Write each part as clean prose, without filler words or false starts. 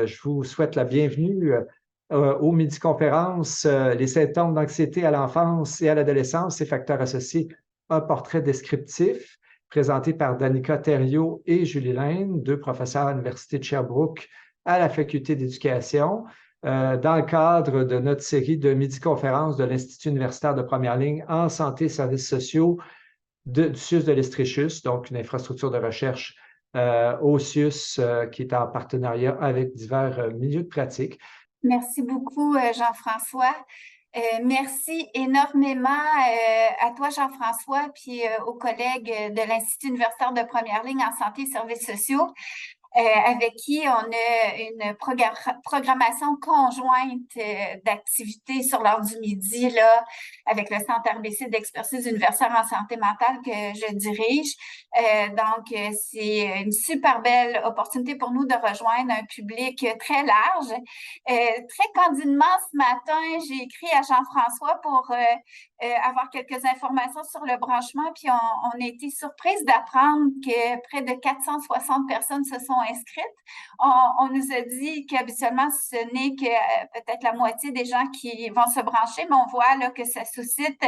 Je vous souhaite la bienvenue aux midi-conférences Les symptômes d'anxiété à l'enfance et à l'adolescence et facteurs associés, un portrait descriptif, présenté par Danica Thériault et Julie Laine, deux professeurs à l'Université de Sherbrooke à la Faculté d'éducation, dans le cadre de notre série de midi-conférences de l'Institut universitaire de première ligne en santé et services sociaux du CIUS de l'Estréchus, donc une infrastructure de recherche au CIUS qui est en partenariat avec divers milieux de pratique. Merci beaucoup, Jean-François. Merci énormément à toi, Jean-François, puis aux collègues de l'Institut universitaire de première ligne en santé et services sociaux. Avec qui on a une programmation conjointe d'activités sur l'heure du midi, là, avec le Centre RBC d'expertise universitaire en santé mentale que je dirige. C'est une super belle opportunité pour nous de rejoindre un public très large. Très candidement, ce matin, j'ai écrit à Jean-François pour avoir quelques informations sur le branchement, puis on a été surprise d'apprendre que près de 460 personnes se sont inscrites. On nous a dit qu'habituellement, ce n'est que peut-être la moitié des gens qui vont se brancher, mais on voit là, que ça suscite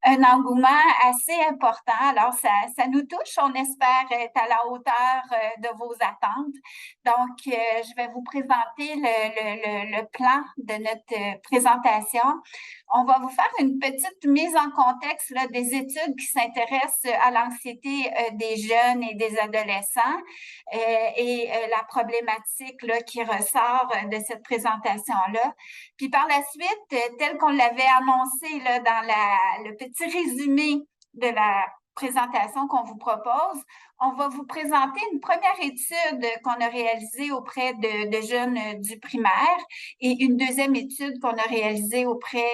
un engouement assez important. Alors, ça nous touche. On espère être à la hauteur de vos attentes. Donc, je vais vous présenter le plan de notre présentation. On va vous faire une petite mise en contexte là, des études qui s'intéressent à l'anxiété des jeunes et des adolescents et la problématique là, qui ressort de cette présentation-là. Puis par la suite, tel qu'on l'avait annoncé là, dans le petit résumé de la présentation qu'on vous propose, on va vous présenter une première étude qu'on a réalisée auprès de jeunes du primaire et une deuxième étude qu'on a réalisée auprès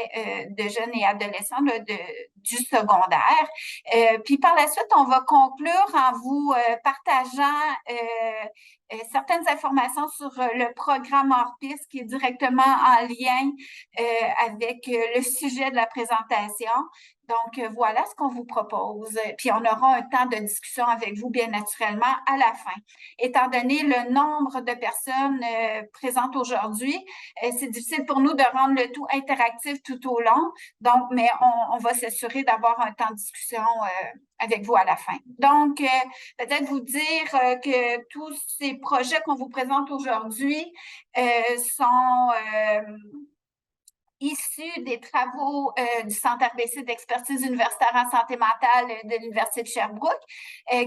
de jeunes et adolescents là, du secondaire. Puis par la suite, on va conclure en vous partageant certaines informations sur le programme hors-piste qui est directement en lien avec le sujet de la présentation. Donc, voilà ce qu'on vous propose. Puis, on aura un temps de discussion avec vous, bien naturellement, à la fin. Étant donné le nombre de personnes présentes aujourd'hui, c'est difficile pour nous de rendre le tout interactif tout au long. Donc, mais on va s'assurer d'avoir un temps de discussion avec vous à la fin. Donc, peut-être vous dire que tous ces projets qu'on vous présente aujourd'hui sont issus des travaux du Centre RBC d'expertise universitaire en santé mentale de l'Université de Sherbrooke,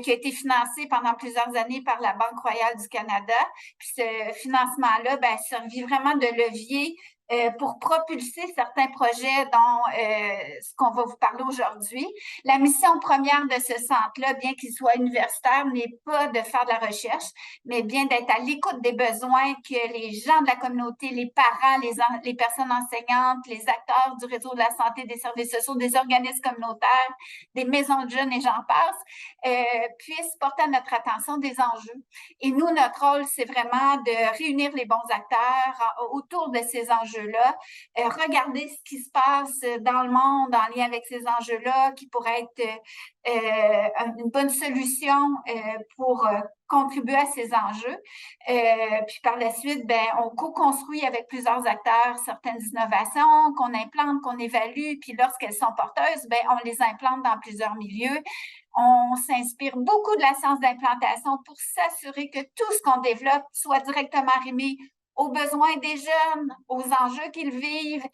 qui a été financé pendant plusieurs années par la Banque royale du Canada. Puis ce financement-là servit vraiment de levier pour propulser certains projets dont ce qu'on va vous parler aujourd'hui. La mission première de ce centre-là, bien qu'il soit universitaire, n'est pas de faire de la recherche, mais bien d'être à l'écoute des besoins que les gens de la communauté, les parents, les personnes enseignantes, les acteurs du réseau de la santé, des services sociaux, des organismes communautaires, des maisons de jeunes et j'en passe, puissent porter à notre attention des enjeux. Et nous, notre rôle, c'est vraiment de réunir les bons acteurs autour de ces enjeux-là, regarder ce qui se passe dans le monde en lien avec ces enjeux-là, qui pourraient être une bonne solution pour contribuer à ces enjeux. Puis par la suite, on co-construit avec plusieurs acteurs certaines innovations qu'on implante, qu'on évalue, puis lorsqu'elles sont porteuses, on les implante dans plusieurs milieux. On s'inspire beaucoup de la science d'implantation pour s'assurer que tout ce qu'on développe soit directement arrimé aux besoins des jeunes, aux enjeux qu'ils vivent,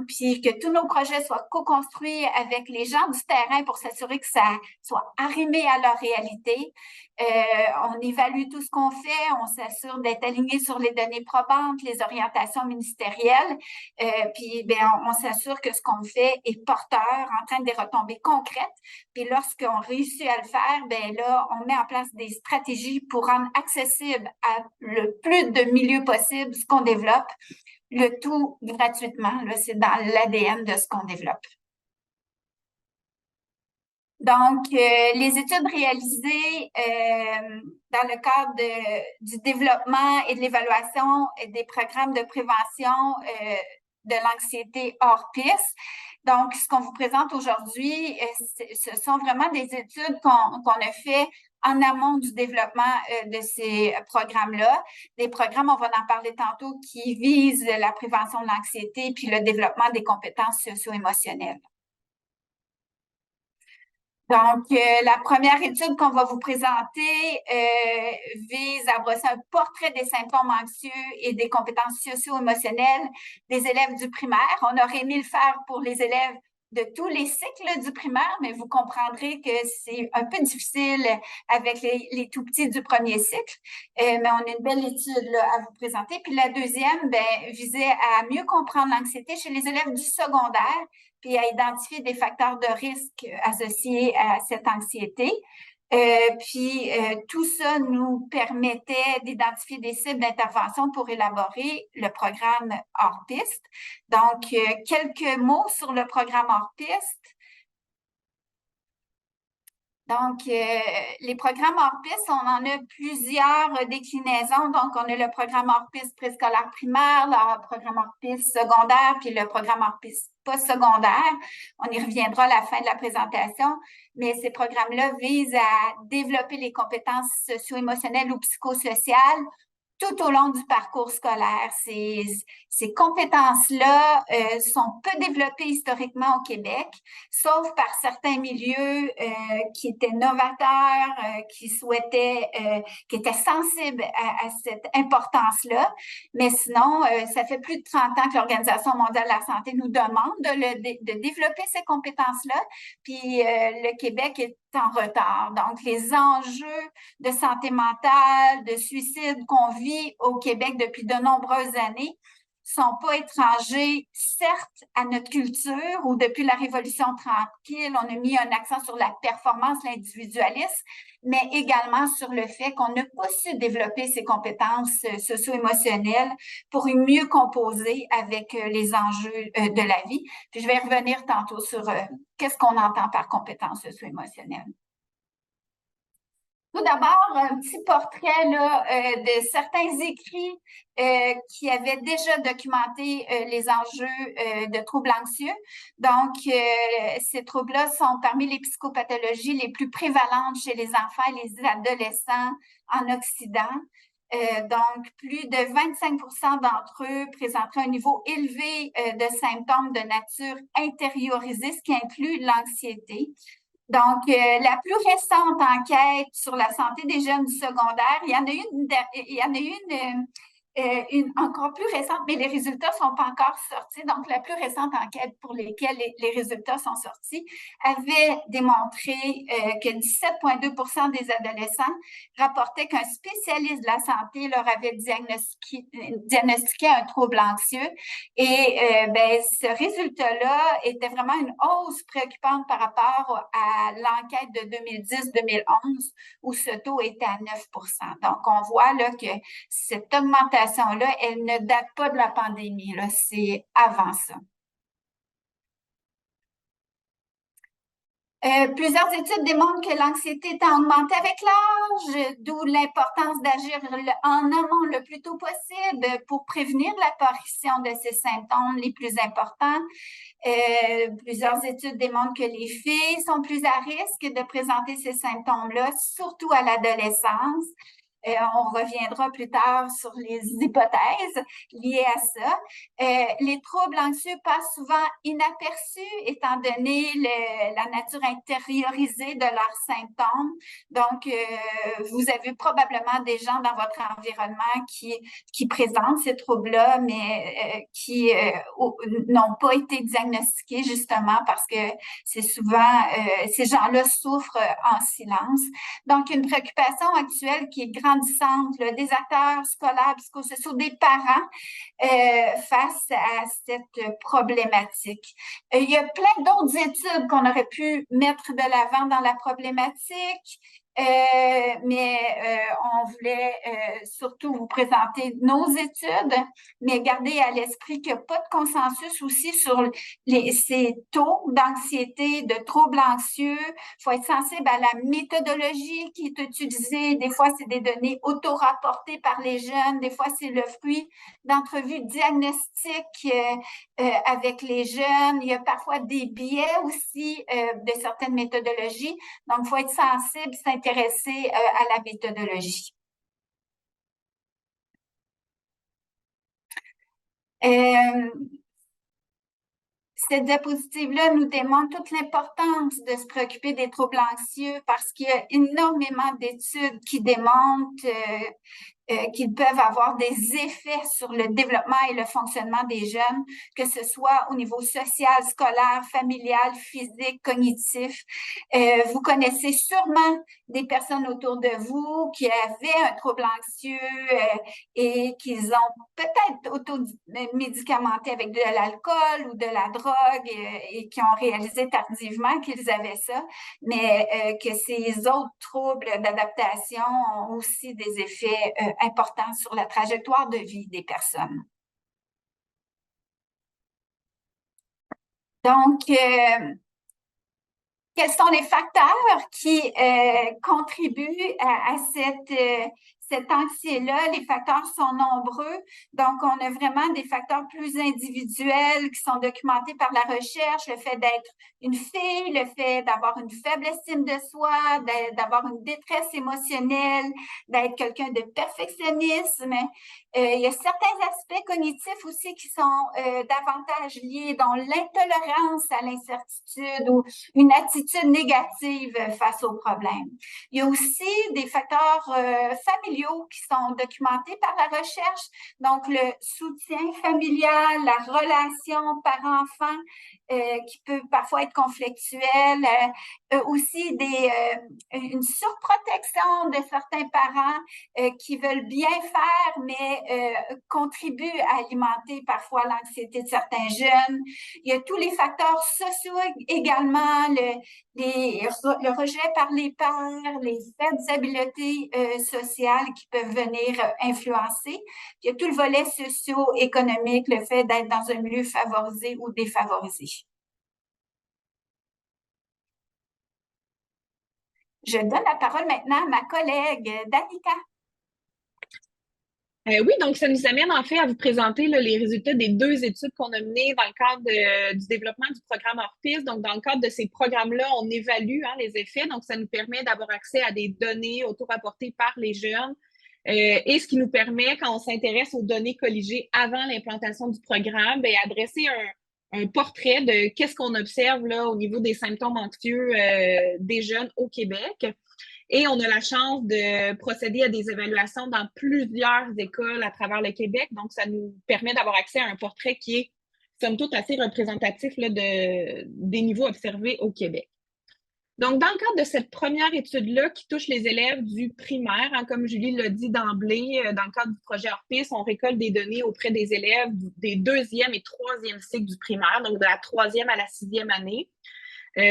puis que tous nos projets soient co-construits avec les gens du terrain pour s'assurer que ça soit arrimé à leur réalité. On évalue tout ce qu'on fait, on s'assure d'être aligné sur les données probantes, les orientations ministérielles, puis on s'assure que ce qu'on fait est porteur, entraîne des retombées concrètes. Puis lorsqu'on réussit à le faire, là, on met en place des stratégies pour rendre accessible à le plus de milieux possible ce qu'on développe, le tout gratuitement. Là, c'est dans l'ADN de ce qu'on développe. Donc, les études réalisées dans le cadre du développement et de l'évaluation des programmes de prévention de l'anxiété hors piste, Donc, ce qu'on vous présente aujourd'hui, ce sont vraiment des études qu'on a fait en amont du développement de ces programmes-là. Des programmes, on va en parler tantôt, qui visent la prévention de l'anxiété puis le développement des compétences socio-émotionnelles. Donc, la première étude qu'on va vous présenter vise à brosser un portrait des symptômes anxieux et des compétences socio-émotionnelles des élèves du primaire. On aurait aimé le faire pour les élèves de tous les cycles du primaire, mais vous comprendrez que c'est un peu difficile avec les tout petits du premier cycle. Mais on a une belle étude là, à vous présenter. Puis la deuxième, visait à mieux comprendre l'anxiété chez les élèves du secondaire, puis à identifier des facteurs de risque associés à cette anxiété. Tout ça nous permettait d'identifier des cibles d'intervention pour élaborer le programme hors piste. Donc, quelques mots sur le programme hors piste. Donc, les programmes hors piste, on en a plusieurs déclinaisons. Donc, on a le programme hors piste préscolaire primaire, le programme hors piste secondaire, puis le programme hors piste postsecondaire. On y reviendra à la fin de la présentation. Mais ces programmes-là visent à développer les compétences socio-émotionnelles ou psychosociales tout au long du parcours scolaire. Ces compétences-là sont peu développées historiquement au Québec, sauf par certains milieux qui étaient novateurs, qui étaient sensibles à cette importance-là. Mais sinon, ça fait plus de 30 ans que l'Organisation mondiale de la santé nous demande de développer ces compétences-là, puis le Québec est en retard. Donc, les enjeux de santé mentale, de suicide qu'on vit au Québec depuis de nombreuses années sont pas étrangers, certes, à notre culture, où depuis la Révolution tranquille, on a mis un accent sur la performance, l'individualisme, mais également sur le fait qu'on n'a pas su développer ces compétences socio-émotionnelles pour mieux composer avec les enjeux de la vie. Puis je vais revenir tantôt sur qu'est-ce qu'on entend par compétences socio-émotionnelles. Tout d'abord, un petit portrait là, de certains écrits qui avaient déjà documenté les enjeux de troubles anxieux. Donc, ces troubles-là sont parmi les psychopathologies les plus prévalentes chez les enfants et les adolescents en Occident. Donc, plus de 25% d'entre eux présenteraient un niveau élevé de symptômes de nature intériorisée, ce qui inclut l'anxiété. Donc, la plus récente enquête sur la santé des jeunes du secondaire, il y en a une encore plus récente, mais les résultats ne sont pas encore sortis. Donc, la plus récente enquête pour lesquelles les résultats sont sortis avait démontré que 17,2% des adolescents rapportaient qu'un spécialiste de la santé leur avait diagnostiqué un trouble anxieux. Et ce résultat-là était vraiment une hausse préoccupante par rapport à l'enquête de 2010-2011 où ce taux était à 9%. Donc, on voit là que cette augmentation-là, elle ne date pas de la pandémie, là, c'est avant ça. Plusieurs études démontrent que l'anxiété tend à augmenter avec l'âge, d'où l'importance d'agir en amont le plus tôt possible pour prévenir l'apparition de ces symptômes les plus importants. Plusieurs études démontrent que les filles sont plus à risque de présenter ces symptômes-là, surtout à l'adolescence. On reviendra plus tard sur les hypothèses liées à ça. Les troubles anxieux passent souvent inaperçus étant donné la nature intériorisée de leurs symptômes. Donc, vous avez probablement des gens dans votre environnement qui présentent ces troubles-là, mais qui n'ont pas été diagnostiqués justement parce que c'est souvent, ces gens-là souffrent en silence. Donc, une préoccupation actuelle qui est grandissante là, des acteurs scolaires, psychosociaux, des parents face à cette problématique. Il y a plein d'autres études qu'on aurait pu mettre de l'avant dans la problématique. on voulait surtout vous présenter nos études, mais garder à l'esprit qu'il n'y a pas de consensus aussi sur ces taux d'anxiété, de troubles anxieux. Il faut être sensible à la méthodologie qui est utilisée. Des fois, c'est des données auto-rapportées par les jeunes. Des fois, c'est le fruit d'entrevues diagnostiques avec les jeunes. Il y a parfois des biais aussi de certaines méthodologies. Donc, il faut être sensible, s'intéresser à la méthodologie. Cette diapositive-là nous démontre toute l'importance de se préoccuper des troubles anxieux parce qu'il y a énormément d'études qui démontrent qu'ils peuvent avoir des effets sur le développement et le fonctionnement des jeunes, que ce soit au niveau social, scolaire, familial, physique, cognitif. Vous connaissez sûrement des personnes autour de vous qui avaient un trouble anxieux et qu'ils ont peut-être auto-médicamenté avec de l'alcool ou de la drogue et qui ont réalisé tardivement qu'ils avaient ça, mais que ces autres troubles d'adaptation ont aussi des effets importants sur la trajectoire de vie des personnes. Donc, quels sont les facteurs qui contribuent à cette anxiété-là? Les facteurs sont nombreux. Donc, on a vraiment des facteurs plus individuels qui sont documentés par la recherche. Le fait d'être une fille, le fait d'avoir une faible estime de soi, d'avoir une détresse émotionnelle, d'être quelqu'un de perfectionnisme. Il y a certains aspects cognitifs aussi qui sont davantage liés, dont l'intolérance à l'incertitude ou une attitude négative face aux problèmes. Il y a aussi des facteurs familiaux qui sont documentés par la recherche, donc le soutien familial, la relation parent-enfant qui peut parfois être conflictuelle, aussi une surprotection de certains parents qui veulent bien faire, mais contribuent à alimenter parfois l'anxiété de certains jeunes. Il y a tous les facteurs sociaux également, le rejet par les pairs, les faibles habiletés sociales qui peuvent venir influencer. Il y a tout le volet socio-économique, le fait d'être dans un milieu favorisé ou défavorisé. Je donne la parole maintenant à ma collègue Danica. Oui, donc ça nous amène en fait à vous présenter là, les résultats des 2 études qu'on a menées dans le cadre du développement du programme Orpis. Donc, dans le cadre de ces programmes-là, on évalue les effets. Donc, ça nous permet d'avoir accès à des données auto-rapportées par les jeunes. Et ce qui nous permet, quand on s'intéresse aux données colligées avant l'implantation du programme, bien, adresser un portrait de qu'est-ce qu'on observe là, au niveau des symptômes anxieux des jeunes au Québec. Et on a la chance de procéder à des évaluations dans plusieurs écoles à travers le Québec. Donc, ça nous permet d'avoir accès à un portrait qui est, somme toute, assez représentatif là, des niveaux observés au Québec. Donc, dans le cadre de cette première étude-là qui touche les élèves du primaire, comme Julie l'a dit d'emblée, dans le cadre du projet Orpis, on récolte des données auprès des élèves des 2e et 3e cycles du primaire, donc de la 3e à la 6e année,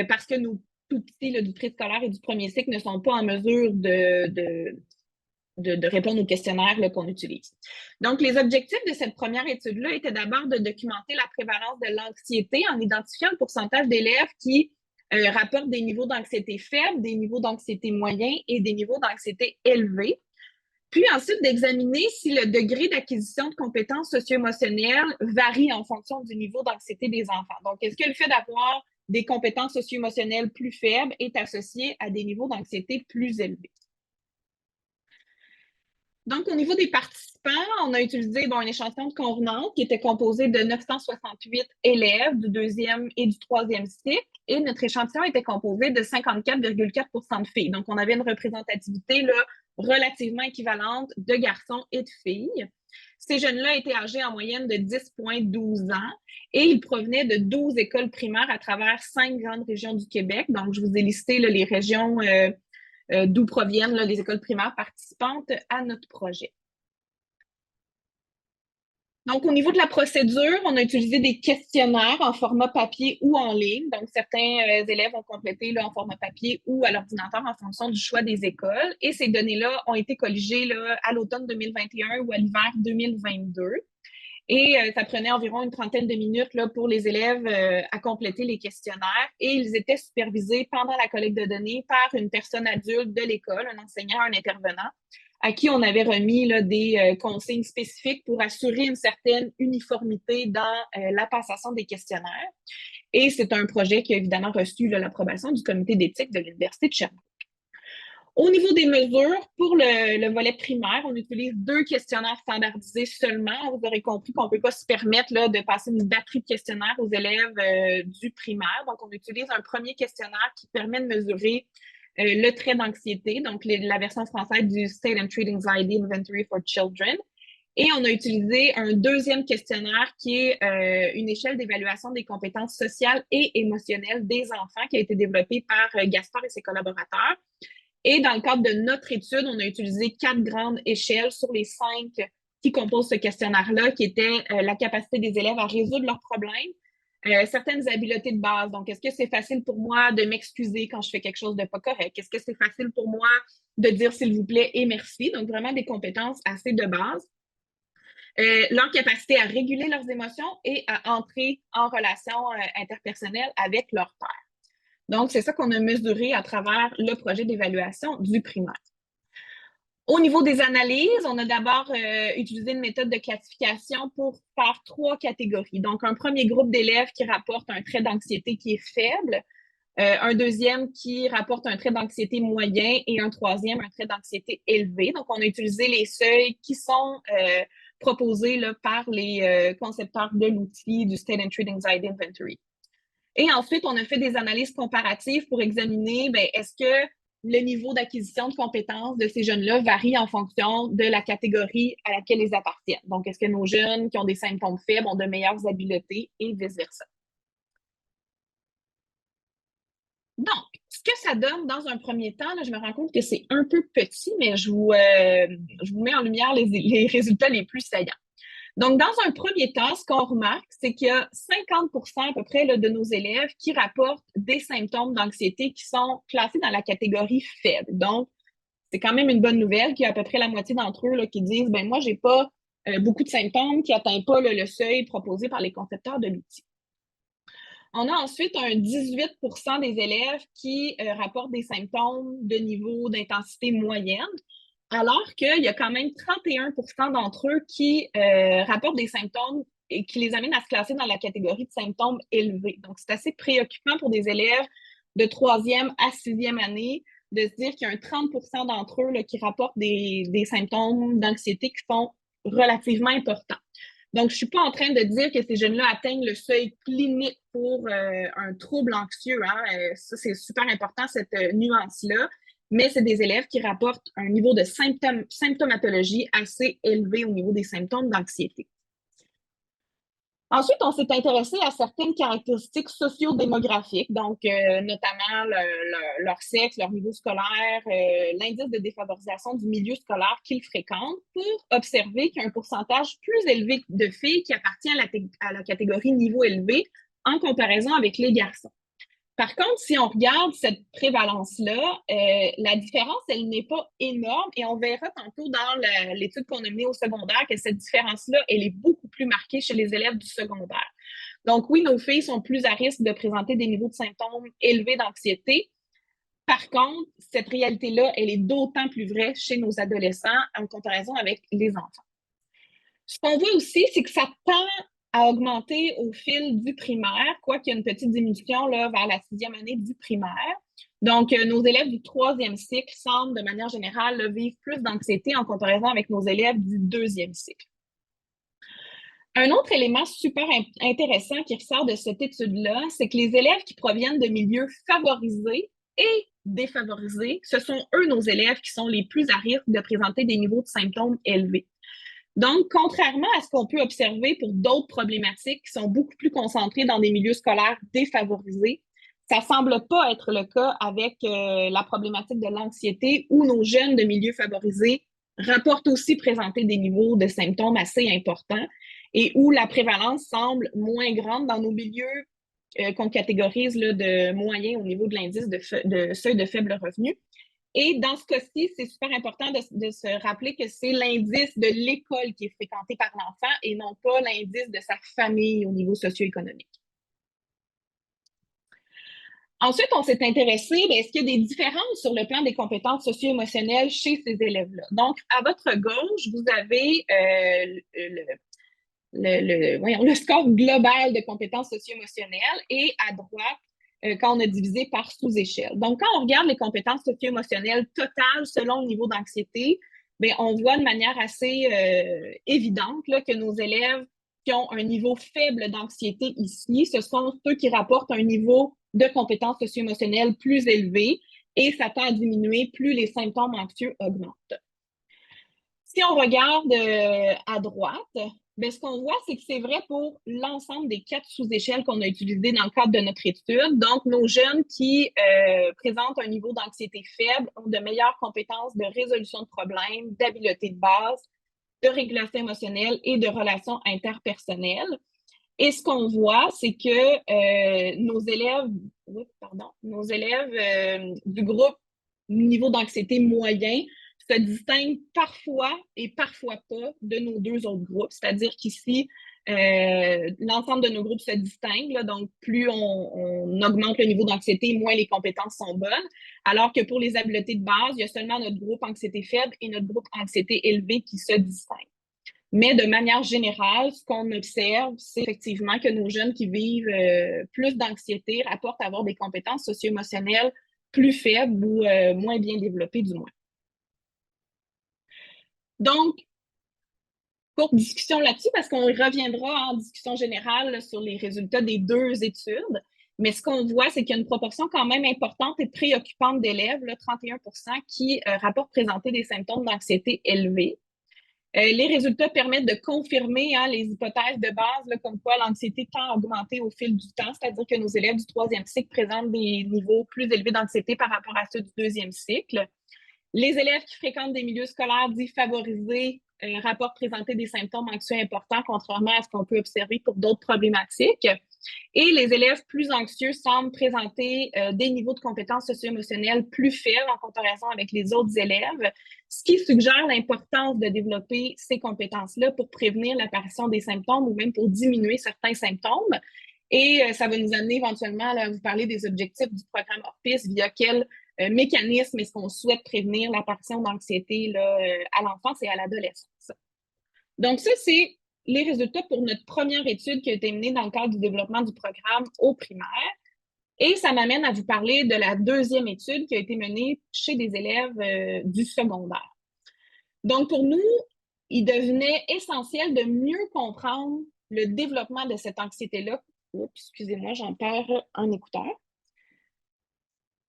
parce que nos tout petits là, du préscolaire et du premier cycle ne sont pas en mesure de répondre aux questionnaires qu'on utilise. Donc, les objectifs de cette première étude-là étaient d'abord de documenter la prévalence de l'anxiété en identifiant le pourcentage d'élèves qui rapportent des niveaux d'anxiété faibles, des niveaux d'anxiété moyens et des niveaux d'anxiété élevés. Puis ensuite, d'examiner si le degré d'acquisition de compétences socio-émotionnelles varie en fonction du niveau d'anxiété des enfants. Donc, est-ce que le fait d'avoir des compétences socio-émotionnelles plus faibles est associé à des niveaux d'anxiété plus élevés? Donc, au niveau des participants, on a utilisé un échantillon de convenance qui était composé de 968 élèves du 2e et du 3e cycle, et notre échantillon était composé de 54,4% de filles. Donc, on avait une représentativité là, relativement équivalente de garçons et de filles. Ces jeunes-là étaient âgés en moyenne de 10,12 ans et ils provenaient de 12 écoles primaires à travers 5 grandes régions du Québec. Donc, je vous ai listé là, les régions d'où proviennent là, les écoles primaires participantes à notre projet. Donc, au niveau de la procédure, on a utilisé des questionnaires en format papier ou en ligne. Donc, certains élèves ont complété là, en format papier ou à l'ordinateur en fonction du choix des écoles. Et ces données-là ont été colligées là, à l'automne 2021 ou à l'hiver 2022. Et ça prenait environ une trentaine de minutes là, pour les élèves à compléter les questionnaires. Et ils étaient supervisés pendant la collecte de données par une personne adulte de l'école, un enseignant, un intervenant, à qui on avait remis là, des consignes spécifiques pour assurer une certaine uniformité dans la passation des questionnaires. Et c'est un projet qui a évidemment reçu l'approbation du comité d'éthique de l'Université de Sherbrooke. Au niveau des mesures, pour le volet primaire, on utilise 2 questionnaires standardisés seulement. Vous aurez compris qu'on ne peut pas se permettre là, de passer une batterie de questionnaires aux élèves du primaire. Donc, on utilise un premier questionnaire qui permet de mesurer le trait d'anxiété, donc la version française du State and Trait Anxiety Inventory for Children. Et on a utilisé un deuxième questionnaire qui est une échelle d'évaluation des compétences sociales et émotionnelles des enfants qui a été développée par Gaspard et ses collaborateurs. Et dans le cadre de notre étude, on a utilisé 4 grandes échelles sur les 5 qui composent ce questionnaire-là, qui étaient la capacité des élèves à résoudre leurs problèmes, certaines habiletés de base. Donc, est-ce que c'est facile pour moi de m'excuser quand je fais quelque chose de pas correct? Est-ce que c'est facile pour moi de dire s'il vous plaît et merci? Donc, vraiment des compétences assez de base. Leur capacité à réguler leurs émotions et à entrer en relation interpersonnelle avec leur père. Donc, c'est ça qu'on a mesuré à travers le projet d'évaluation du primaire. Au niveau des analyses, on a d'abord utilisé une méthode de classification pour faire 3 catégories. Donc, un premier groupe d'élèves qui rapporte un trait d'anxiété qui est faible, un deuxième qui rapporte un trait d'anxiété moyen et un troisième, un trait d'anxiété élevé. Donc, on a utilisé les seuils qui sont proposés là, par les concepteurs de l'outil du State and Trait Anxiety Inventory. Et ensuite, on a fait des analyses comparatives pour examiner, est-ce que le niveau d'acquisition de compétences de ces jeunes-là varie en fonction de la catégorie à laquelle ils appartiennent. Donc, est-ce que nos jeunes qui ont des symptômes faibles ont de meilleures habiletés et vice-versa. Donc, ce que ça donne dans un premier temps, là, je me rends compte que c'est un peu petit, mais je vous mets en lumière les résultats les plus saillants. Donc, dans un premier temps, ce qu'on remarque, c'est qu'il y a 50% à peu près là, de nos élèves qui rapportent des symptômes d'anxiété qui sont classés dans la catégorie faible. Donc, c'est quand même une bonne nouvelle qu'il y a à peu près la moitié d'entre eux là, qui disent « moi, j'ai pas beaucoup de symptômes qui n'atteignent pas le seuil proposé par les concepteurs de l'outil ». On a ensuite un 18% des élèves qui rapportent des symptômes de niveau d'intensité moyenne, alors qu'il y a quand même 31% d'entre eux qui rapportent des symptômes et qui les amènent à se classer dans la catégorie de symptômes élevés. Donc, c'est assez préoccupant pour des élèves de 3e à 6e année de se dire qu'il y a un 30% d'entre eux là, qui rapportent des symptômes d'anxiété qui sont relativement importants. Donc, je ne suis pas en train de dire que ces jeunes-là atteignent le seuil clinique pour un trouble anxieux. Hein? Ça, c'est super important, cette nuance-là. Mais c'est des élèves qui rapportent un niveau de symptomatologie assez élevé au niveau des symptômes d'anxiété. Ensuite, on s'est intéressé à certaines caractéristiques socio-démographiques, donc notamment leur sexe, leur niveau scolaire, l'indice de défavorisation du milieu scolaire qu'ils fréquentent, pour observer qu'il y a un pourcentage plus élevé de filles qui appartiennent à la catégorie niveau élevé en comparaison avec les garçons. Par contre, si on regarde cette prévalence-là, la différence, elle n'est pas énorme et on verra tantôt dans l'étude qu'on a menée au secondaire que cette différence-là, elle est beaucoup plus marquée chez les élèves du secondaire. Donc oui, nos filles sont plus à risque de présenter des niveaux de symptômes élevés d'anxiété. Par contre, cette réalité-là, elle est d'autant plus vraie chez nos adolescents en comparaison avec les enfants. Ce qu'on voit aussi, c'est que ça tend à augmenter au fil du primaire, quoiqu'il y a une petite diminution là, vers la 6e année du primaire. Donc, nos élèves du 3e cycle semblent, de manière générale, là, vivre plus d'anxiété en comparaison avec nos élèves du 2e cycle. Un autre élément super intéressant qui ressort de cette étude-là, c'est que les élèves qui proviennent de milieux favorisés et défavorisés, ce sont eux, nos élèves, qui sont les plus à risque de présenter des niveaux de symptômes élevés. Donc, contrairement à ce qu'on peut observer pour d'autres problématiques qui sont beaucoup plus concentrées dans des milieux scolaires défavorisés, ça ne semble pas être le cas avec la problématique de l'anxiété où nos jeunes de milieux favorisés rapportent aussi présenter des niveaux de symptômes assez importants. et où la prévalence semble moins grande dans nos milieux qu'on catégorise là, de moyens au niveau de l'indice de seuil de faible revenu. Et dans ce cas-ci, c'est super important de se rappeler que c'est l'indice de l'école qui est fréquenté par l'enfant et non pas l'indice de sa famille au niveau socio-économique. Ensuite, on s'est intéressé, est-ce qu'il y a des différences sur le plan des compétences socio-émotionnelles chez ces élèves-là? Donc, à votre gauche, vous avez le score global de compétences socio-émotionnelles et à droite, quand on a divisé par sous-échelle. Donc, quand on regarde les compétences socio-émotionnelles totales selon le niveau d'anxiété, on voit de manière assez évidente là, que nos élèves qui ont un niveau faible d'anxiété ici, ce sont ceux qui rapportent un niveau de compétences socio-émotionnelles plus élevé et ça tend à diminuer plus les symptômes anxieux augmentent. Si on regarde à droite, ce qu'on voit, c'est que c'est vrai pour l'ensemble des 4 sous-échelles qu'on a utilisées dans le cadre de notre étude. Donc, nos jeunes qui présentent un niveau d'anxiété faible ont de meilleures compétences de résolution de problèmes, d'habileté de base, de régulation émotionnelle et de relations interpersonnelles. Et ce qu'on voit, c'est que nos élèves du groupe niveau d'anxiété moyen se distinguent parfois et parfois pas de nos 2 autres groupes. C'est-à-dire qu'ici, l'ensemble de nos groupes se distinguent. Là, donc, plus on augmente le niveau d'anxiété, moins les compétences sont bonnes. Alors que pour les habiletés de base, il y a seulement notre groupe anxiété faible et notre groupe anxiété élevée qui se distinguent. Mais de manière générale, ce qu'on observe, c'est effectivement que nos jeunes qui vivent plus d'anxiété rapportent avoir des compétences socio-émotionnelles plus faibles ou moins bien développées du moins. Donc, courte discussion là-dessus parce qu'on reviendra en discussion générale sur les résultats des 2 études. Mais ce qu'on voit, c'est qu'il y a une proportion quand même importante et préoccupante d'élèves, 31%, qui rapportent présenter des symptômes d'anxiété élevés. Les résultats permettent de confirmer les hypothèses de base, là, comme quoi l'anxiété tend à augmenter au fil du temps, c'est-à-dire que nos élèves du 3e cycle présentent des niveaux plus élevés d'anxiété par rapport à ceux du 2e cycle. Les élèves qui fréquentent des milieux scolaires dits favorisés rapportent présenter des symptômes anxieux importants, contrairement à ce qu'on peut observer pour d'autres problématiques. Et les élèves plus anxieux semblent présenter des niveaux de compétences socio-émotionnelles plus faibles en comparaison avec les autres élèves, ce qui suggère l'importance de développer ces compétences-là pour prévenir l'apparition des symptômes ou même pour diminuer certains symptômes. Et ça va nous amener éventuellement à vous parler des objectifs du programme Orpis, via quel mécanisme est-ce qu'on souhaite prévenir l'apparition d'anxiété à l'enfance et à l'adolescence. Donc ça, c'est les résultats pour notre première étude qui a été menée dans le cadre du développement du programme au primaire. Et ça m'amène à vous parler de la 2e étude qui a été menée chez des élèves du secondaire. Donc, pour nous, il devenait essentiel de mieux comprendre le développement de cette anxiété-là. Oups, excusez-moi, j'en perds un écouteur.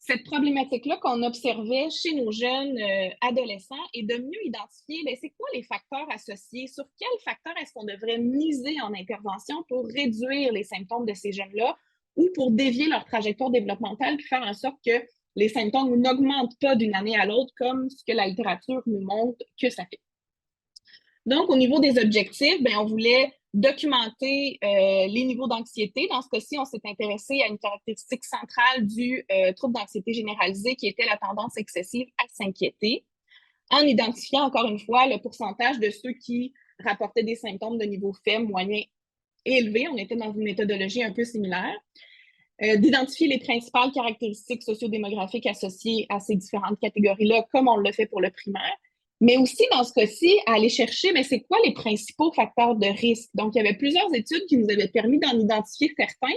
Cette problématique-là qu'on observait chez nos jeunes adolescents et de mieux identifier c'est quoi les facteurs associés, sur quels facteurs est-ce qu'on devrait miser en intervention pour réduire les symptômes de ces jeunes-là ou pour dévier leur trajectoire développementale puis faire en sorte que les symptômes n'augmentent pas d'une année à l'autre comme ce que la littérature nous montre que ça fait. Donc, au niveau des objectifs, on voulait documenter les niveaux d'anxiété. Dans ce cas-ci, on s'est intéressé à une caractéristique centrale du trouble d'anxiété généralisée qui était la tendance excessive à s'inquiéter, en identifiant encore une fois le pourcentage de ceux qui rapportaient des symptômes de niveau faible, moyen et élevé. On était dans une méthodologie un peu similaire. D'identifier les principales caractéristiques sociodémographiques associées à ces différentes catégories-là, comme on le fait pour le primaire. Mais aussi, dans ce cas-ci, à aller chercher, c'est quoi les principaux facteurs de risque? Donc, il y avait plusieurs études qui nous avaient permis d'en identifier certains,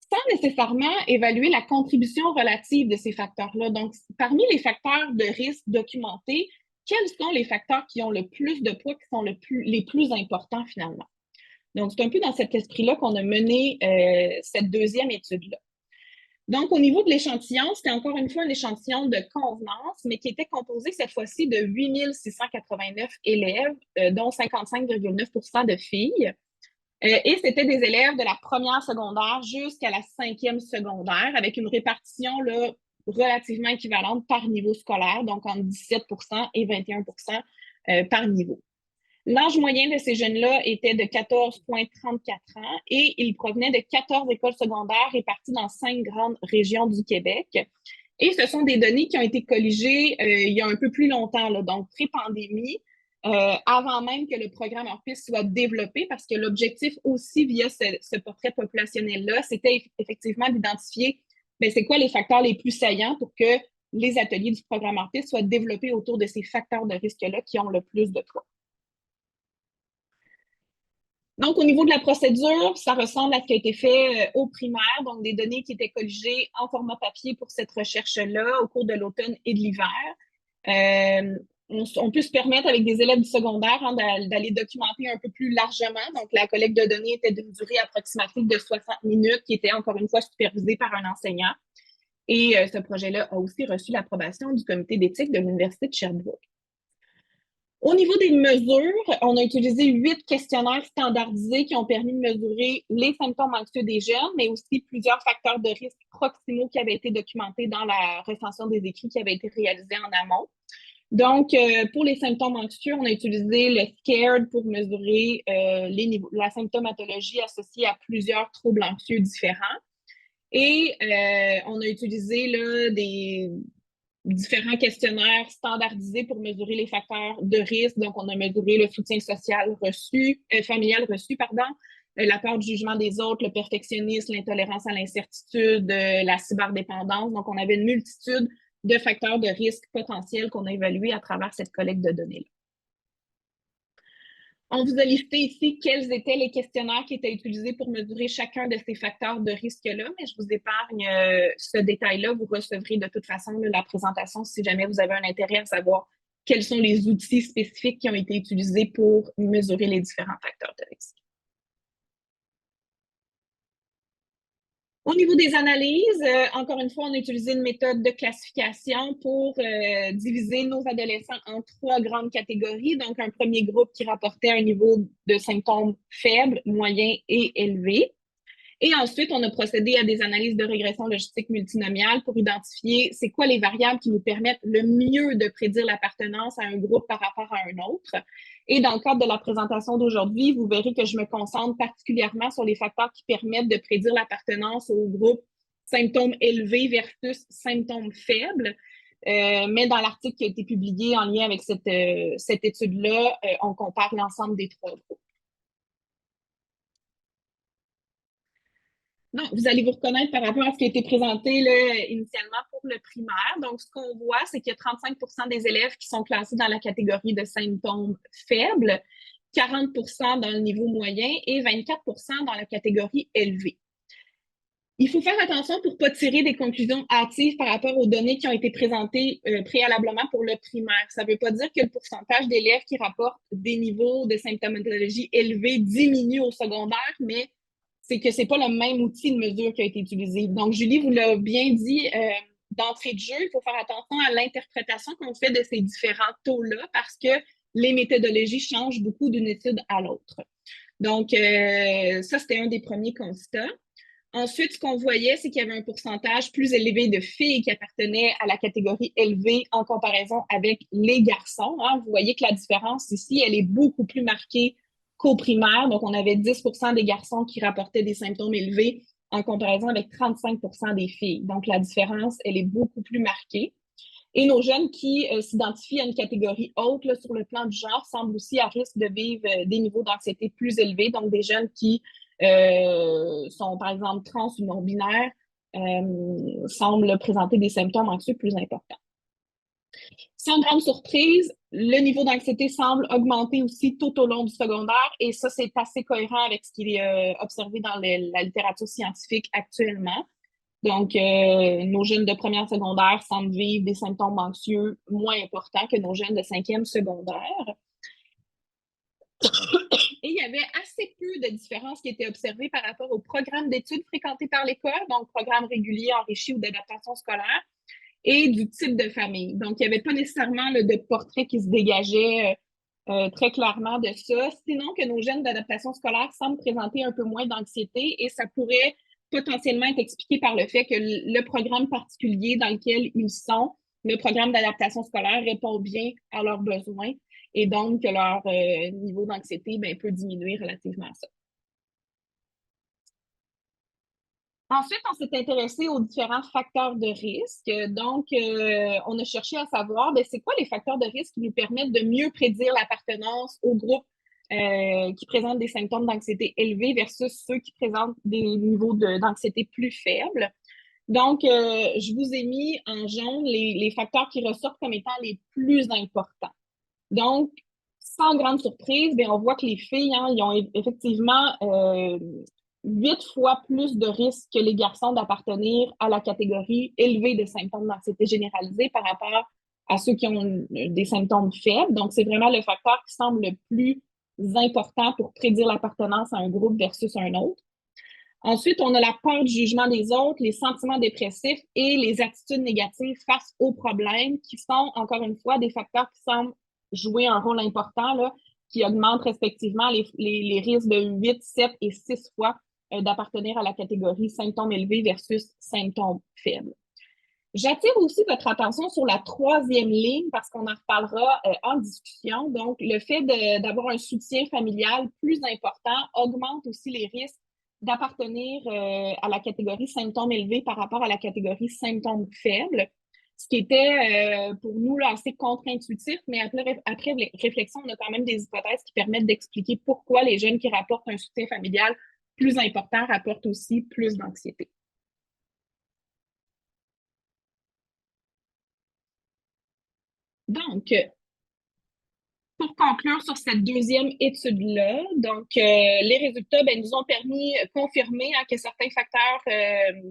sans nécessairement évaluer la contribution relative de ces facteurs-là. Donc, parmi les facteurs de risque documentés, quels sont les facteurs qui ont le plus de poids, qui sont les plus importants finalement? Donc, c'est un peu dans cet esprit-là qu'on a mené cette 2e étude-là. Donc, au niveau de l'échantillon, c'était encore une fois un échantillon de convenance, mais qui était composé cette fois-ci de 8 689 élèves, dont 55,9% de filles. Et c'était des élèves de la première secondaire jusqu'à la 5e secondaire, avec une répartition relativement équivalente par niveau scolaire, donc entre 17% et 21% par niveau. L'âge moyen de ces jeunes-là était de 14,34 ans et ils provenaient de 14 écoles secondaires réparties dans 5 grandes régions du Québec. Et ce sont des données qui ont été colligées il y a un peu plus longtemps, là, donc pré-pandémie, avant même que le programme Orpis soit développé, parce que l'objectif aussi via ce portrait populationnel-là, c'était effectivement d'identifier c'est quoi les facteurs les plus saillants pour que les ateliers du programme Orpis soient développés autour de ces facteurs de risque-là qui ont le plus de poids. Donc, au niveau de la procédure, ça ressemble à ce qui a été fait au primaire, donc des données qui étaient colligées en format papier pour cette recherche-là au cours de l'automne et de l'hiver. On peut se permettre avec des élèves du secondaire d'aller documenter un peu plus largement. Donc, la collecte de données était d'une durée approximative de 60 minutes, qui était encore une fois supervisée par un enseignant. Et ce projet-là a aussi reçu l'approbation du comité d'éthique de l'Université de Sherbrooke. Au niveau des mesures, on a utilisé 8 questionnaires standardisés qui ont permis de mesurer les symptômes anxieux des jeunes, mais aussi plusieurs facteurs de risque proximaux qui avaient été documentés dans la recension des écrits qui avait été réalisée en amont. Donc, pour les symptômes anxieux, on a utilisé le SCARED pour mesurer la symptomatologie associée à plusieurs troubles anxieux différents. Et on a utilisé là, des différents questionnaires standardisés pour mesurer les facteurs de risque. Donc, on a mesuré le soutien social familial reçu, la peur du jugement des autres, le perfectionnisme, l'intolérance à l'incertitude, la cyberdépendance. Donc, on avait une multitude de facteurs de risque potentiels qu'on a évalués à travers cette collecte de données-là. On vous a listé ici quels étaient les questionnaires qui étaient utilisés pour mesurer chacun de ces facteurs de risque-là, mais je vous épargne ce détail-là. Vous recevrez de toute façon la présentation si jamais vous avez un intérêt à savoir quels sont les outils spécifiques qui ont été utilisés pour mesurer les différents facteurs de risque. Au niveau des analyses, encore une fois, on a utilisé une méthode de classification pour diviser nos adolescents en 3 grandes catégories. Donc, un premier groupe qui rapportait un niveau de symptômes faible, moyen et élevé. Et ensuite, on a procédé à des analyses de régression logistique multinomiale pour identifier c'est quoi les variables qui nous permettent le mieux de prédire l'appartenance à un groupe par rapport à un autre. Et dans le cadre de la présentation d'aujourd'hui, vous verrez que je me concentre particulièrement sur les facteurs qui permettent de prédire l'appartenance au groupe symptômes élevés versus symptômes faibles. Mais dans l'article qui a été publié en lien avec cette étude-là, on compare l'ensemble des 3 groupes. Non, vous allez vous reconnaître par rapport à ce qui a été présenté là, initialement pour le primaire. Donc, ce qu'on voit, c'est qu'il y a 35 des élèves qui sont classés dans la catégorie de symptômes faibles, 40 dans le niveau moyen et 24 dans la catégorie élevée. Il faut faire attention pour ne pas tirer des conclusions hâtives par rapport aux données qui ont été présentées préalablement pour le primaire. Ça ne veut pas dire que le pourcentage d'élèves qui rapportent des niveaux de symptomatologie élevés diminue au secondaire, mais c'est que ce n'est pas le même outil de mesure qui a été utilisé. Donc, Julie vous l'a bien dit d'entrée de jeu, il faut faire attention à l'interprétation qu'on fait de ces différents taux-là parce que les méthodologies changent beaucoup d'une étude à l'autre. Donc, ça, c'était un des premiers constats. Ensuite, ce qu'on voyait, c'est qu'il y avait un pourcentage plus élevé de filles qui appartenaient à la catégorie élevée en comparaison avec les garçons. Hein. Vous voyez que la différence ici, elle est beaucoup plus marquée qu'au primaire. Donc, on avait 10 des garçons qui rapportaient des symptômes élevés en comparaison avec 35 des filles. Donc, la différence, elle est beaucoup plus marquée. Et nos jeunes qui s'identifient à une catégorie haute là, sur le plan du genre semblent aussi à risque de vivre des niveaux d'anxiété plus élevés. Donc, des jeunes qui sont, par exemple, trans ou non-binaires semblent présenter des symptômes anxieux plus importants. Sans grande surprise, le niveau d'anxiété semble augmenter aussi tout au long du secondaire et ça, c'est assez cohérent avec ce qui est observé dans la littérature scientifique actuellement. Donc, nos jeunes de première secondaire semblent vivre des symptômes anxieux moins importants que nos jeunes de 5e secondaire. Et il y avait assez peu de différences qui étaient observées par rapport au programme d'études fréquenté par l'école, donc programme régulier, enrichi ou d'adaptation scolaire, et du type de famille. Donc, il n'y avait pas nécessairement de portrait qui se dégageait très clairement de ça, sinon que nos jeunes d'adaptation scolaire semblent présenter un peu moins d'anxiété et ça pourrait potentiellement être expliqué par le fait que le programme particulier dans lequel ils sont, le programme d'adaptation scolaire, répond bien à leurs besoins et donc que leur niveau d'anxiété peut diminuer relativement à ça. Ensuite, on s'est intéressé aux différents facteurs de risque. Donc, on a cherché à savoir, c'est quoi les facteurs de risque qui nous permettent de mieux prédire l'appartenance au groupe qui présentent des symptômes d'anxiété élevés versus ceux qui présentent des niveaux d'anxiété plus faibles. Donc, je vous ai mis en jaune les facteurs qui ressortent comme étant les plus importants. Donc, sans grande surprise, on voit que les filles, ils ont effectivement 8 fois plus de risques que les garçons d'appartenir à la catégorie élevée de symptômes d'anxiété généralisée par rapport à ceux qui ont des symptômes faibles. Donc, c'est vraiment le facteur qui semble le plus important pour prédire l'appartenance à un groupe versus un autre. Ensuite, on a la peur du jugement des autres, les sentiments dépressifs et les attitudes négatives face aux problèmes qui sont, encore une fois, des facteurs qui semblent jouer un rôle important, là, qui augmentent respectivement les risques de 8, 7 et 6 fois d'appartenir à la catégorie symptômes élevés versus symptômes faibles. J'attire aussi votre attention sur la 3e ligne parce qu'on en reparlera en discussion. Donc, le fait d'avoir un soutien familial plus important augmente aussi les risques d'appartenir à la catégorie symptômes élevés par rapport à la catégorie symptômes faibles, ce qui était pour nous là, assez contre-intuitif, mais après réflexion, on a quand même des hypothèses qui permettent d'expliquer pourquoi les jeunes qui rapportent un soutien familial plus important rapportent aussi plus d'anxiété. Donc, pour conclure sur cette 2e étude-là, donc les résultats nous ont permis de confirmer que certains facteurs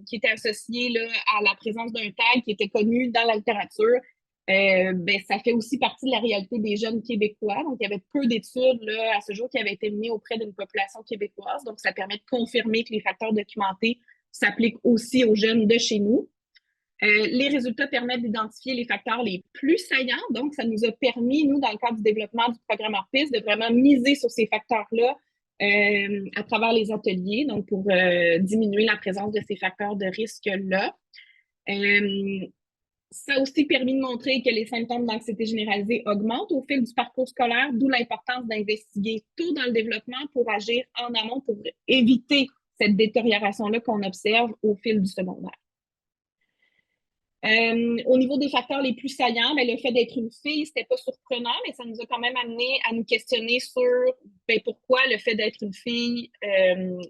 qui étaient associés là, à la présence d'un TAG qui était connu dans la littérature, ça fait aussi partie de la réalité des jeunes Québécois. Donc, il y avait peu d'études là, à ce jour qui avaient été menées auprès d'une population québécoise. Donc, ça permet de confirmer que les facteurs documentés s'appliquent aussi aux jeunes de chez nous. Les résultats permettent d'identifier les facteurs les plus saillants. Donc, ça nous a permis, nous, dans le cadre du développement du programme Orpis, de vraiment miser sur ces facteurs-là à travers les ateliers, donc pour diminuer la présence de ces facteurs de risque-là. Ça a aussi permis de montrer que les symptômes d'anxiété généralisée augmentent au fil du parcours scolaire, d'où l'importance d'investiguer tôt dans le développement pour agir en amont pour éviter cette détérioration-là qu'on observe au fil du secondaire. Au niveau des facteurs les plus saillants, le fait d'être une fille, c'était pas surprenant, mais ça nous a quand même amené à nous questionner sur pourquoi le fait d'être une fille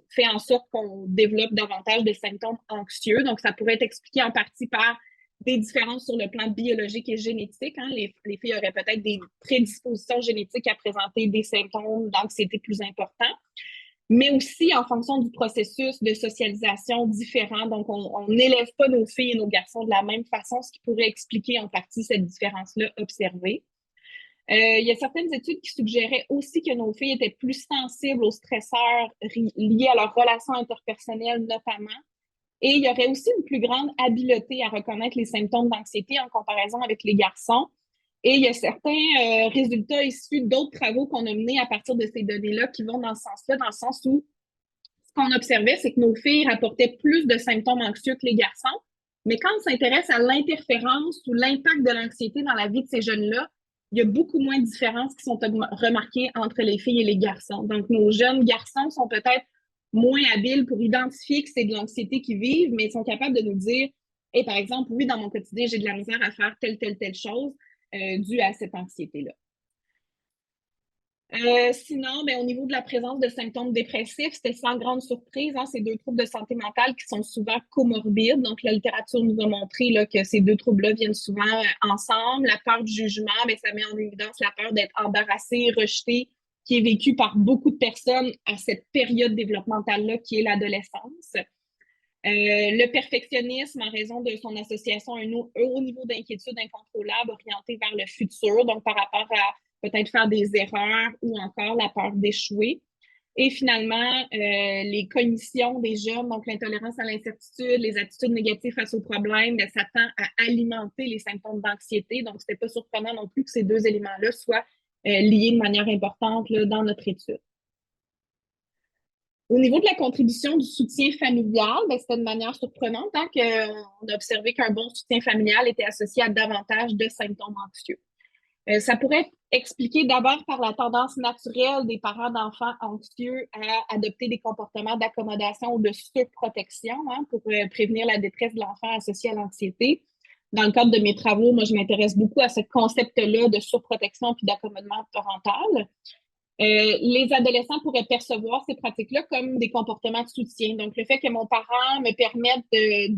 fait en sorte qu'on développe davantage de symptômes anxieux. Donc, ça pourrait être expliqué en partie par des différences sur le plan biologique et génétique. Les filles auraient peut-être des prédispositions génétiques à présenter des symptômes d'anxiété plus importants, mais aussi en fonction du processus de socialisation différent. Donc, on n'élève pas nos filles et nos garçons de la même façon, ce qui pourrait expliquer en partie cette différence-là observée. Il y a certaines études qui suggéraient aussi que nos filles étaient plus sensibles aux stresseurs liés à leurs relations interpersonnelles notamment. Et il y aurait aussi une plus grande habileté à reconnaître les symptômes d'anxiété en comparaison avec les garçons. Et il y a certains résultats issus d'autres travaux qu'on a menés à partir de ces données-là qui vont dans ce sens-là, dans le sens où ce qu'on observait, c'est que nos filles rapportaient plus de symptômes anxieux que les garçons. Mais quand on s'intéresse à l'interférence ou l'impact de l'anxiété dans la vie de ces jeunes-là, il y a beaucoup moins de différences qui sont remarquées entre les filles et les garçons. Donc, nos jeunes garçons sont peut-être moins habiles pour identifier que c'est de l'anxiété qu'ils vivent, mais ils sont capables de nous dire, par exemple, oui, dans mon quotidien, j'ai de la misère à faire telle chose. Dû à cette anxiété-là. Sinon, au niveau de la présence de symptômes dépressifs, c'était sans grande surprise. Ces 2 troubles de santé mentale qui sont souvent comorbides. Donc, la littérature nous a montré là, que ces 2 troubles-là viennent souvent ensemble. La peur du jugement, ça met en évidence la peur d'être embarrassé, rejeté, qui est vécue par beaucoup de personnes à cette période développementale-là qui est l'adolescence. Le perfectionnisme en raison de son association à un haut niveau d'inquiétude incontrôlable orienté vers le futur, donc par rapport à peut-être faire des erreurs ou encore la peur d'échouer. Et finalement, les cognitions des jeunes, donc l'intolérance à l'incertitude, les attitudes négatives face aux problèmes, ça tend à alimenter les symptômes d'anxiété. Donc, c'était pas surprenant non plus que ces 2 éléments-là soient liés de manière importante là, dans notre étude. Au niveau de la contribution du soutien familial, c'était de manière surprenante qu'on a observé qu'un bon soutien familial était associé à davantage de symptômes anxieux. Ça pourrait être expliqué d'abord par la tendance naturelle des parents d'enfants anxieux à adopter des comportements d'accommodation ou de surprotection pour prévenir la détresse de l'enfant associée à l'anxiété. Dans le cadre de mes travaux, moi, je m'intéresse beaucoup à ce concept-là de surprotection puis d'accommodement parental. Les adolescents pourraient percevoir ces pratiques-là comme des comportements de soutien. Donc, le fait que mon parent me permette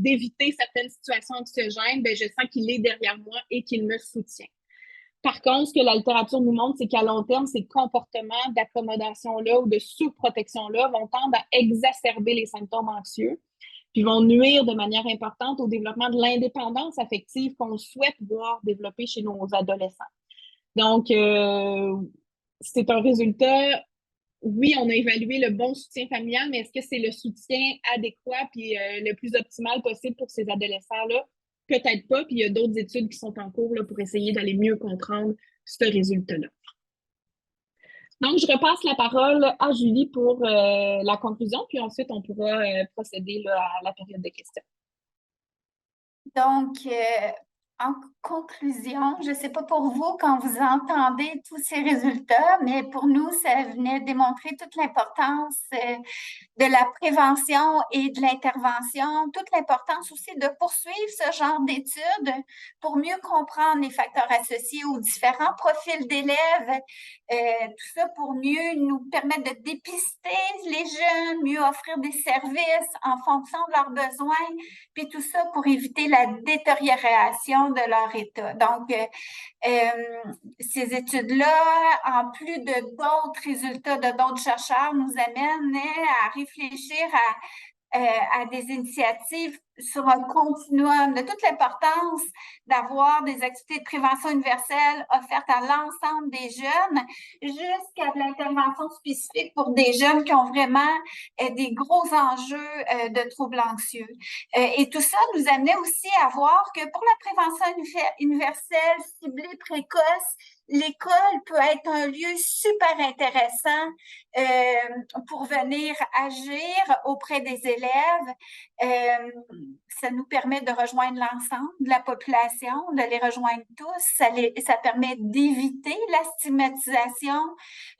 d'éviter certaines situations anxiogènes, ben, je sens qu'il est derrière moi et qu'il me soutient. Par contre, ce que la littérature nous montre, c'est qu'à long terme, ces comportements d'accommodation-là ou de surprotection-là vont tendre à exacerber les symptômes anxieux, puis vont nuire de manière importante au développement de l'indépendance affective qu'on souhaite voir développer chez nos adolescents. Donc, c'est un résultat, oui, on a évalué le bon soutien familial, mais est-ce que c'est le soutien adéquat puis le plus optimal possible pour ces adolescents-là? Peut-être pas, puis il y a d'autres études qui sont en cours là, pour essayer d'aller mieux comprendre ce résultat-là. Donc, je repasse la parole à Julie pour la conclusion, puis ensuite, on pourra procéder là, à la période de questions. Donc, en conclusion, je ne sais pas pour vous quand vous entendez tous ces résultats, mais pour nous, ça venait démontrer toute l'importance de la prévention et de l'intervention, toute l'importance aussi de poursuivre ce genre d'études pour mieux comprendre les facteurs associés aux différents profils d'élèves, tout ça pour mieux nous permettre de dépister les jeunes, mieux offrir des services en fonction de leurs besoins, puis tout ça pour éviter la détérioration de leur état. Donc, ces études-là, en plus de d'autres résultats de d'autres chercheurs, nous amènent à réfléchir à des initiatives sur un continuum, de toute l'importance d'avoir des activités de prévention universelle offertes à l'ensemble des jeunes, jusqu'à de l'intervention spécifique pour des jeunes qui ont vraiment des gros enjeux de troubles anxieux. Et tout ça nous amenait aussi à voir que pour la prévention universelle ciblée précoce, l'école peut être un lieu super intéressant pour venir agir auprès des élèves. Ça nous permet de rejoindre l'ensemble de la population, de les rejoindre tous. Ça permet d'éviter la stigmatisation.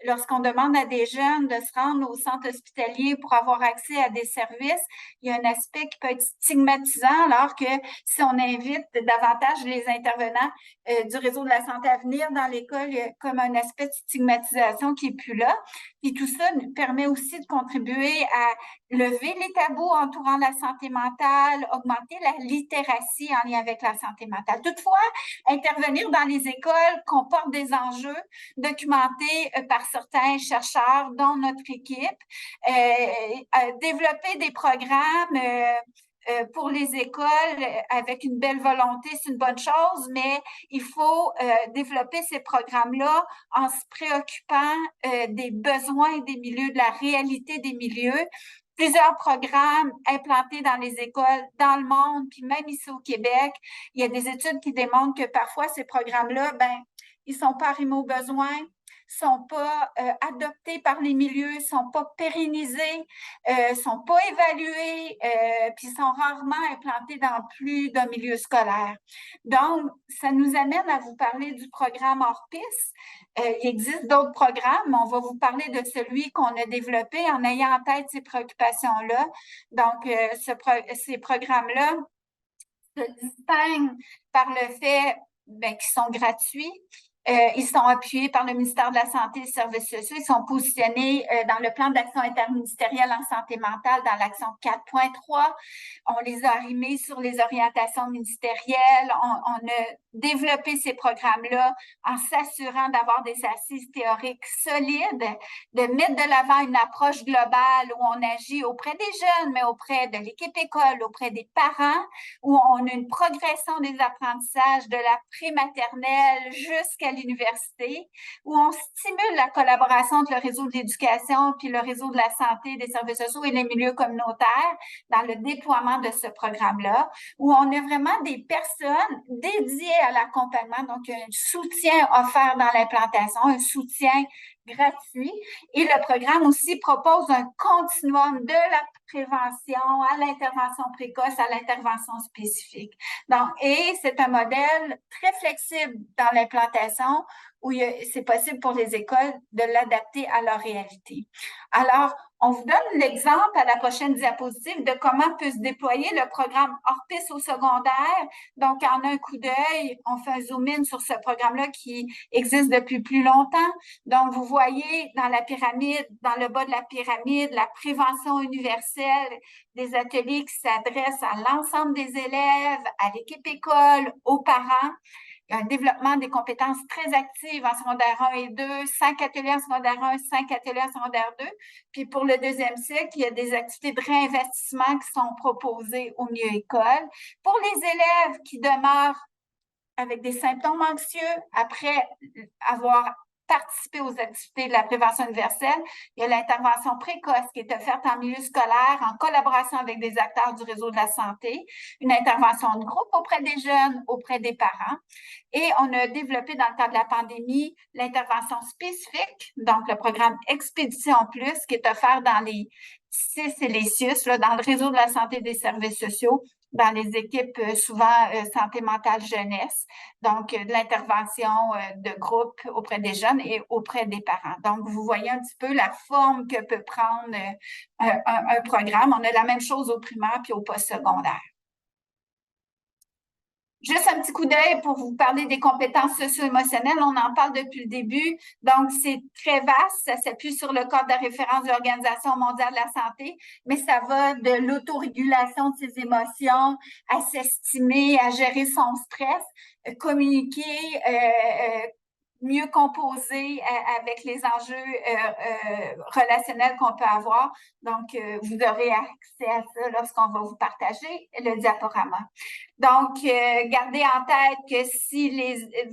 Lorsqu'on demande à des jeunes de se rendre au centre hospitalier pour avoir accès à des services, il y a un aspect qui peut être stigmatisant, alors que si on invite davantage les intervenants du réseau de la santé à venir dans l'école, il y a comme un aspect de stigmatisation qui n'est plus là. Et tout ça nous permet aussi de contribuer à lever les tabous entourant la santé mentale, augmenter la littératie en lien avec la santé mentale. Toutefois, intervenir dans les écoles comporte des enjeux documentés par certains chercheurs, dont notre équipe. Développer des programmes pour les écoles avec une belle volonté, c'est une bonne chose, mais il faut développer ces programmes-là en se préoccupant des besoins des milieux, de la réalité des milieux. Plusieurs programmes implantés dans les écoles dans le monde, puis même ici au Québec, il y a des études qui démontrent que parfois ces programmes-là, ils sont pas arrimés aux besoins, sont pas adoptés par les milieux, sont pas pérennisés, sont pas évalués, puis sont rarement implantés dans plus d'un milieu scolaire. Donc, ça nous amène à vous parler du programme Hors-Piste. Il existe d'autres programmes, mais on va vous parler de celui qu'on a développé en ayant en tête ces préoccupations-là. Donc, ces programmes-là se distinguent par le fait qu'ils sont gratuits. Ils sont appuyés par le ministère de la Santé et des Services sociaux. Ils sont positionnés dans le plan d'action interministériel en santé mentale dans l'action 4.3. On les a arrimés sur les orientations ministérielles. On a développé ces programmes-là en s'assurant d'avoir des assises théoriques solides, de mettre de l'avant une approche globale où on agit auprès des jeunes, mais auprès de l'équipe école, auprès des parents, où on a une progression des apprentissages de la prématernelle jusqu'à l'université, où on stimule la collaboration entre le réseau de l'éducation puis le réseau de la santé, des services sociaux et les milieux communautaires dans le déploiement de ce programme-là, où on a vraiment des personnes dédiées à l'accompagnement, donc un soutien offert dans l'implantation, un soutien gratuit. Et le programme aussi propose un continuum de la prévention à l'intervention précoce, à l'intervention spécifique. Donc, et c'est un modèle très flexible dans l'implantation où c'est possible pour les écoles de l'adapter à leur réalité. Alors, on vous donne l'exemple à la prochaine diapositive de comment peut se déployer le programme Orpis au secondaire. Donc, en un coup d'œil, on fait un zoom-in sur ce programme-là qui existe depuis plus longtemps. Donc, vous voyez dans la pyramide, dans le bas de la pyramide, la prévention universelle, des ateliers qui s'adressent à l'ensemble des élèves, à l'équipe école, aux parents. Il y a un développement des compétences très actives en secondaire 1 et 2, 5 ateliers en secondaire 1, 5 ateliers en secondaire 2. Puis pour le deuxième cycle, il y a des activités de réinvestissement qui sont proposées au milieu école. Pour les élèves qui demeurent avec des symptômes anxieux après avoir participé aux activités de la prévention universelle, il y a l'intervention précoce qui est offerte en milieu scolaire en collaboration avec des acteurs du réseau de la santé, une intervention de groupe auprès des jeunes, auprès des parents. Et on a développé dans le cadre de la pandémie l'intervention spécifique, donc le programme Expédition Plus qui est offert dans les CIS et les CIUS, là, dans le réseau de la santé et des services sociaux, dans les équipes souvent santé mentale jeunesse, donc de l'intervention de groupe auprès des jeunes et auprès des parents. Donc, vous voyez un petit peu la forme que peut prendre un programme. On a la même chose au primaire puis au postsecondaire. Juste un petit coup d'œil pour vous parler des compétences socio-émotionnelles. On en parle depuis le début. Donc, c'est très vaste. Ça s'appuie sur le cadre de référence de l'Organisation mondiale de la santé, mais ça va de l'autorégulation de ses émotions à s'estimer, à gérer son stress, communiquer, mieux composer avec les enjeux relationnels qu'on peut avoir. Donc, vous aurez accès à ça lorsqu'on va vous partager le diaporama. Donc, gardez en tête que si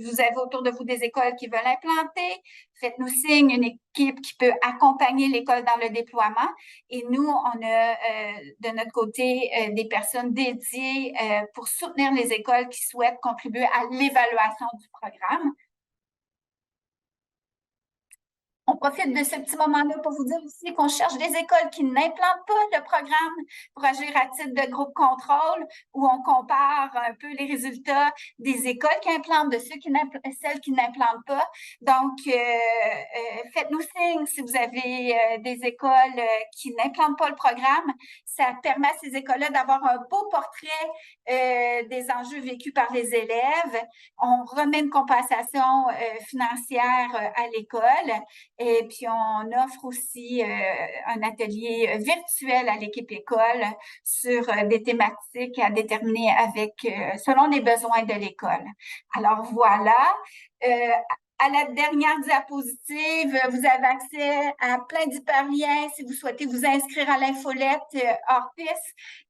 vous avez autour de vous des écoles qui veulent implanter, faites-nous signe, une équipe qui peut accompagner l'école dans le déploiement. Et nous, on a de notre côté des personnes dédiées pour soutenir les écoles qui souhaitent contribuer à l'évaluation du programme. On profite de ce petit moment-là pour vous dire aussi qu'on cherche des écoles qui n'implantent pas le programme pour agir à titre de groupe contrôle, où on compare un peu les résultats des écoles qui implantent de celles qui n'implantent pas. Donc, faites-nous signe si vous avez des écoles qui n'implantent pas le programme. Ça permet à ces écoles-là d'avoir un beau portrait des enjeux vécus par les élèves. On remet une compensation financière à l'école. Et puis, on offre aussi un atelier virtuel à l'équipe école sur des thématiques à déterminer selon les besoins de l'école. Alors, voilà. À la dernière diapositive, vous avez accès à plein d'hyperliens si vous souhaitez vous inscrire à l'infolette Orpis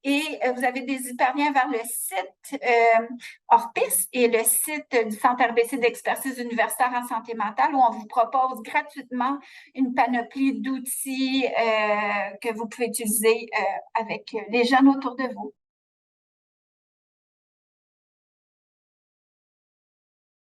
et vous avez des hyperliens vers le site Orpis et le site du Centre RBC d'expertise universitaire en santé mentale où on vous propose gratuitement une panoplie d'outils que vous pouvez utiliser avec les jeunes autour de vous.